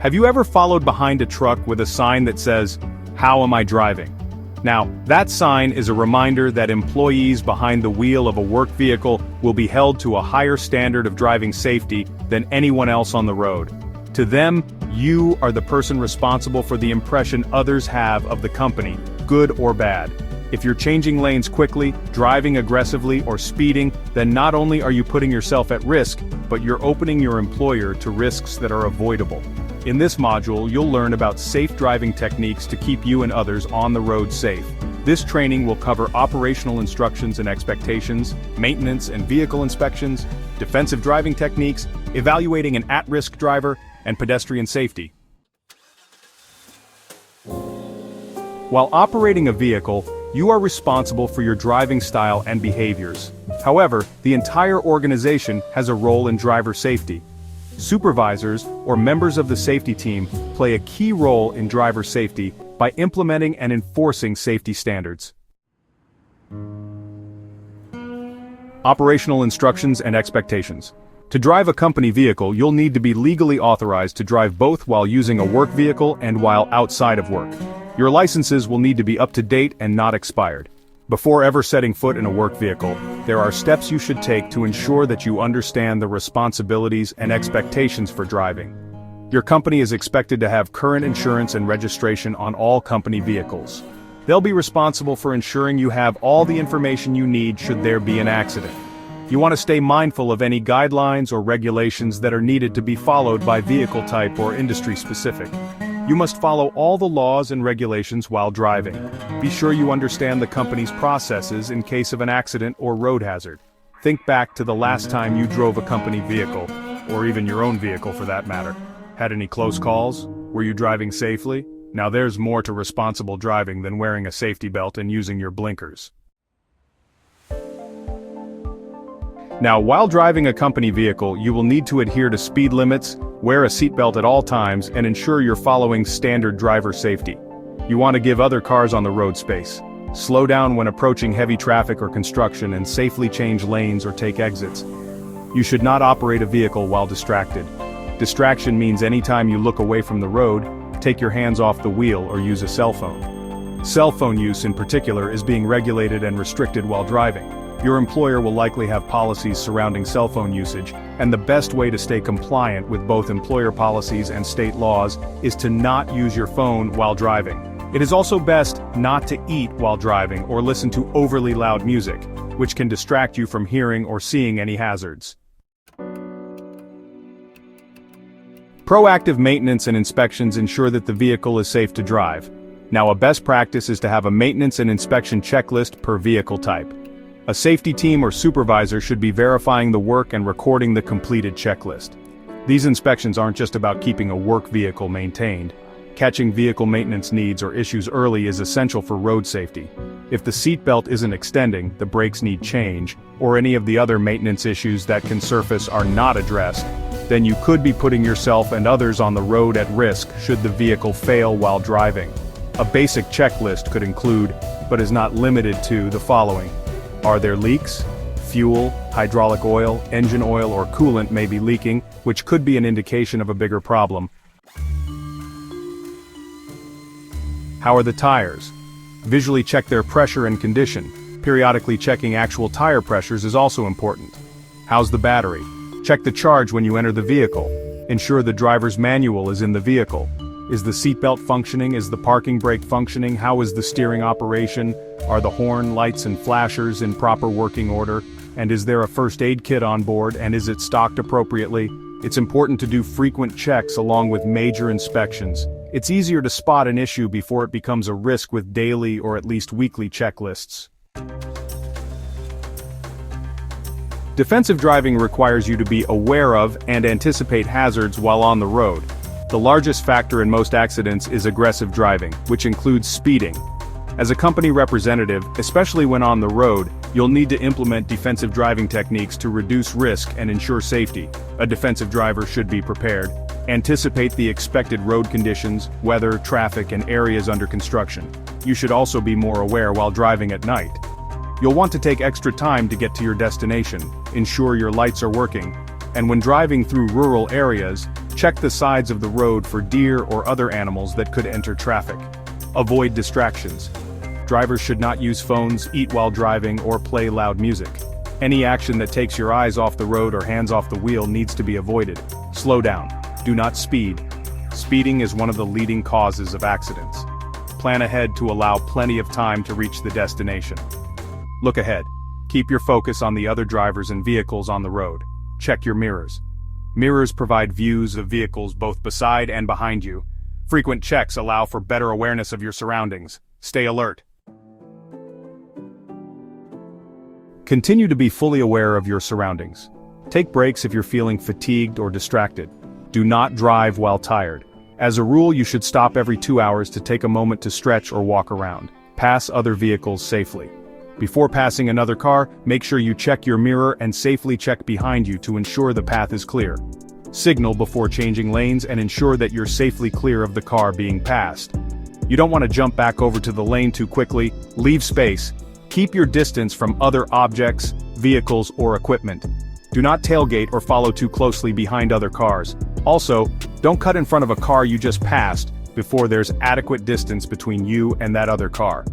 Have you ever followed behind a truck with a sign that says, "How am I driving?" Now, that sign is a reminder that employees behind the wheel of a work vehicle will be held to a higher standard of driving safety than anyone else on the road. To them, you are the person responsible for the impression others have of the company, good or bad. If you're changing lanes quickly, driving aggressively, or speeding, then not only are you putting yourself at risk, but you're opening your employer to risks that are avoidable. In this module, you'll learn about safe driving techniques to keep you and others on the road safe. This training will cover operational instructions and expectations, maintenance and vehicle inspections, defensive driving techniques, evaluating an at-risk driver, and pedestrian safety. While operating a vehicle, you are responsible for your driving style and behaviors. However, the entire organization has a role in driver safety. Supervisors, or members of the safety team, play a key role in driver safety by implementing and enforcing safety standards. Operational instructions and expectations. To drive a company vehicle, you'll need to be legally authorized to drive both while using a work vehicle and while outside of work. Your licenses will need to be up to date and not expired. Before ever setting foot in a work vehicle, there are steps you should take to ensure that you understand the responsibilities and expectations for driving. Your company is expected to have current insurance and registration on all company vehicles. They'll be responsible for ensuring you have all the information you need should there be an accident. You want to stay mindful of any guidelines or regulations that are needed to be followed by vehicle type or industry specific. You must follow all the laws and regulations while driving. Be sure you understand the company's processes in case of an accident or road hazard. Think back to the last time you drove a company vehicle, or even your own vehicle for that matter. Had any close calls? Were you driving safely? Now there's more to responsible driving than wearing a safety belt and using your blinkers. Now, while driving a company vehicle, you will need to adhere to speed limits, wear a seatbelt at all times, and ensure you're following standard driver safety. You want to give other cars on the road space. Slow down when approaching heavy traffic or construction and safely change lanes or take exits. You should not operate a vehicle while distracted. Distraction means anytime you look away from the road, take your hands off the wheel or use a cell phone. Cell phone use in particular is being regulated and restricted while driving. Your employer will likely have policies surrounding cell phone usage, and the best way to stay compliant with both employer policies and state laws is to not use your phone while driving. It is also best not to eat while driving or listen to overly loud music, which can distract you from hearing or seeing any hazards. Proactive maintenance and inspections ensure that the vehicle is safe to drive. Now, a best practice is to have a maintenance and inspection checklist per vehicle type. A safety team or supervisor should be verifying the work and recording the completed checklist. These inspections aren't just about keeping a work vehicle maintained. Catching vehicle maintenance needs or issues early is essential for road safety. If the seat belt isn't extending, the brakes need change, or any of the other maintenance issues that can surface are not addressed, then you could be putting yourself and others on the road at risk should the vehicle fail while driving. A basic checklist could include, but is not limited to, the following. Are there leaks? Fuel, hydraulic oil, engine oil, or coolant may be leaking, which could be an indication of a bigger problem. How are the tires? Visually check their pressure and condition. Periodically checking actual tire pressures is also important. How's the battery? Check the charge when you enter the vehicle. Ensure the driver's manual is in the vehicle. Is the seatbelt functioning? Is the parking brake functioning? How is the steering operation? Are the horn, lights, and flashers in proper working order? And is there a first aid kit on board, and is it stocked appropriately? It's important to do frequent checks along with major inspections. It's easier to spot an issue before it becomes a risk with daily or at least weekly checklists. Defensive driving requires you to be aware of and anticipate hazards while on the road. The largest factor in most accidents is aggressive driving, which includes speeding. As a company representative, especially when on the road, you'll need to implement defensive driving techniques to reduce risk and ensure safety. A defensive driver should be prepared. Anticipate the expected road conditions, weather, traffic, and areas under construction. You should also be more aware while driving at night. You'll want to take extra time to get to your destination, ensure your lights are working, and when driving through rural areas, Check the sides of the road for deer or other animals that could enter traffic. Avoid distractions. Drivers should not use phones, eat while driving, or play loud music. Any action that takes your eyes off the road or hands off the wheel needs to be avoided. Slow down. Do not speed. Speeding is one of the leading causes of accidents. Plan ahead to allow plenty of time to reach the destination. Look ahead. Keep your focus on the other drivers and vehicles on the road. Check your mirrors. Mirrors provide views of vehicles both beside and behind you. Frequent checks allow for better awareness of your surroundings. Stay alert. Continue to be fully aware of your surroundings. Take breaks if you're feeling fatigued or distracted. Do not drive while tired. As a rule, you should stop every 2 hours to take a moment to stretch or walk around. Pass other vehicles safely. Before passing another car, make sure you check your mirror and safely check behind you to ensure the path is clear. Signal before changing lanes and ensure that you're safely clear of the car being passed. You don't want to jump back over to the lane too quickly. Leave space. Keep your distance from other objects, vehicles, or equipment. Do not tailgate or follow too closely behind other cars. Also, don't cut in front of a car you just passed before there's adequate distance between you and that other car.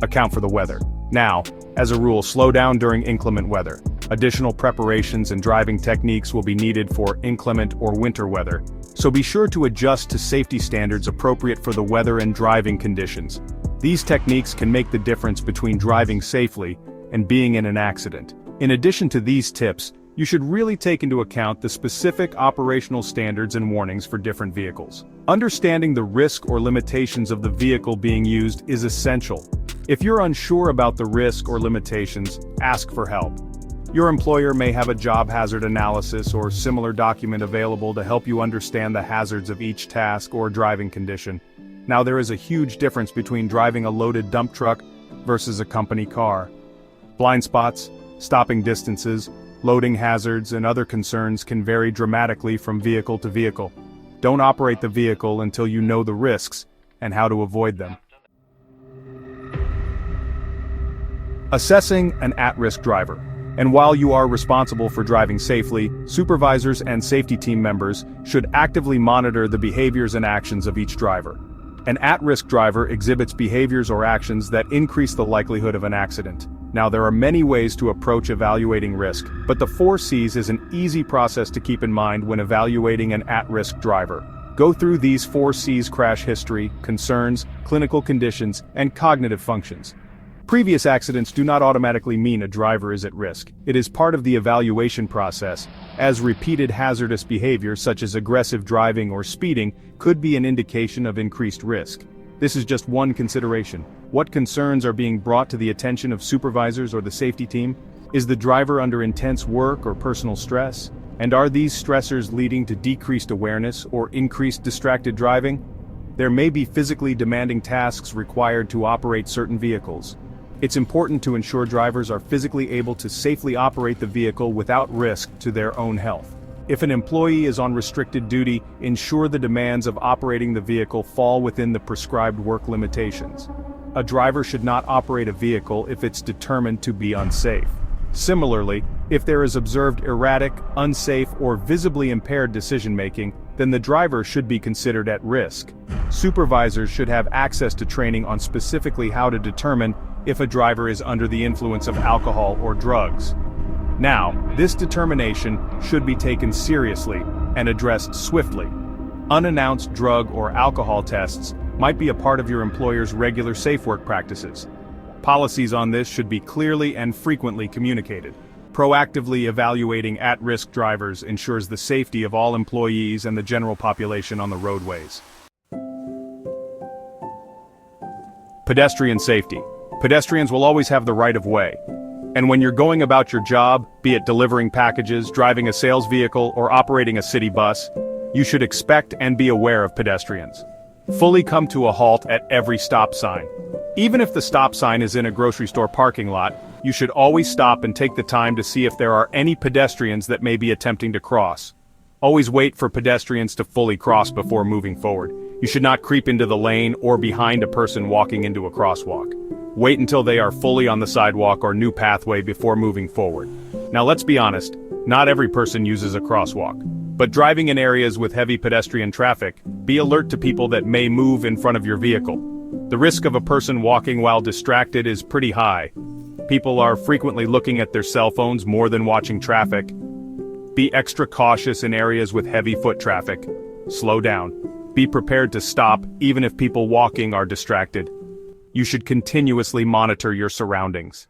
Account for the weather. Now, as a rule, slow down during inclement weather. Additional preparations and driving techniques will be needed for inclement or winter weather, so be sure to adjust to safety standards appropriate for the weather and driving conditions. These techniques can make the difference between driving safely and being in an accident. In addition to these tips, you should really take into account the specific operational standards and warnings for different vehicles. Understanding the risk or limitations of the vehicle being used is essential. If you're unsure about the risk or limitations, ask for help. Your employer may have a job hazard analysis or similar document available to help you understand the hazards of each task or driving condition. Now, there is a huge difference between driving a loaded dump truck versus a company car. Blind spots, stopping distances, loading hazards, and other concerns can vary dramatically from vehicle to vehicle. Don't operate the vehicle until you know the risks and how to avoid them. Assessing an at-risk driver. And while you are responsible for driving safely, supervisors and safety team members should actively monitor the behaviors and actions of each driver. An at-risk driver exhibits behaviors or actions that increase the likelihood of an accident. Now, there are many ways to approach evaluating risk, but the 4 C's is an easy process to keep in mind when evaluating an at-risk driver. Go through these 4 C's: crash history, concerns, clinical conditions, and cognitive functions. Previous accidents do not automatically mean a driver is at risk. It is part of the evaluation process, as repeated hazardous behavior such as aggressive driving or speeding could be an indication of increased risk. This is just one consideration. What concerns are being brought to the attention of supervisors or the safety team? Is the driver under intense work or personal stress? And are these stressors leading to decreased awareness or increased distracted driving? There may be physically demanding tasks required to operate certain vehicles. It's important to ensure drivers are physically able to safely operate the vehicle without risk to their own health. If an employee is on restricted duty, ensure the demands of operating the vehicle fall within the prescribed work limitations. A driver should not operate a vehicle if it's determined to be unsafe. Similarly, if there is observed erratic, unsafe, or visibly impaired decision-making, then the driver should be considered at risk. Supervisors should have access to training on specifically how to determine if a driver is under the influence of alcohol or drugs. Now, this determination should be taken seriously and addressed swiftly. Unannounced drug or alcohol tests might be a part of your employer's regular safe work practices. Policies on this should be clearly and frequently communicated. Proactively evaluating at-risk drivers ensures the safety of all employees and the general population on the roadways. Pedestrian safety. Pedestrians will always have the right of way. And when you're going about your job, be it delivering packages, driving a sales vehicle, or operating a city bus, you should expect and be aware of pedestrians. Fully come to a halt at every stop sign. Even if the stop sign is in a grocery store parking lot, you should always stop and take the time to see if there are any pedestrians that may be attempting to cross. Always wait for pedestrians to fully cross before moving forward. You should not creep into the lane or behind a person walking into a crosswalk. Wait until they are fully on the sidewalk or new pathway before moving forward. Now let's be honest, not every person uses a crosswalk. But driving in areas with heavy pedestrian traffic, be alert to people that may move in front of your vehicle. The risk of a person walking while distracted is pretty high. People are frequently looking at their cell phones more than watching traffic. Be extra cautious in areas with heavy foot traffic. Slow down. Be prepared to stop, even if people walking are distracted. You should continuously monitor your surroundings.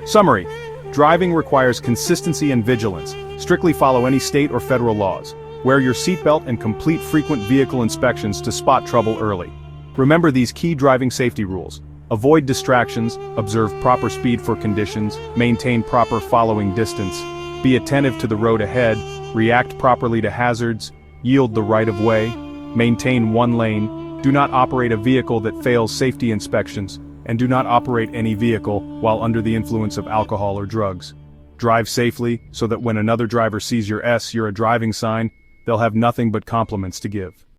Summary. Driving requires consistency and vigilance. Strictly follow any state or federal laws. Wear your seatbelt and complete frequent vehicle inspections to spot trouble early. Remember these key driving safety rules. Avoid distractions, observe proper speed for conditions, maintain proper following distance, be attentive to the road ahead, react properly to hazards, yield the right of way, maintain one lane, do not operate a vehicle that fails safety inspections, and do not operate any vehicle while under the influence of alcohol or drugs. Drive safely so that when another driver sees your "You're a driving" sign, they'll have nothing but compliments to give.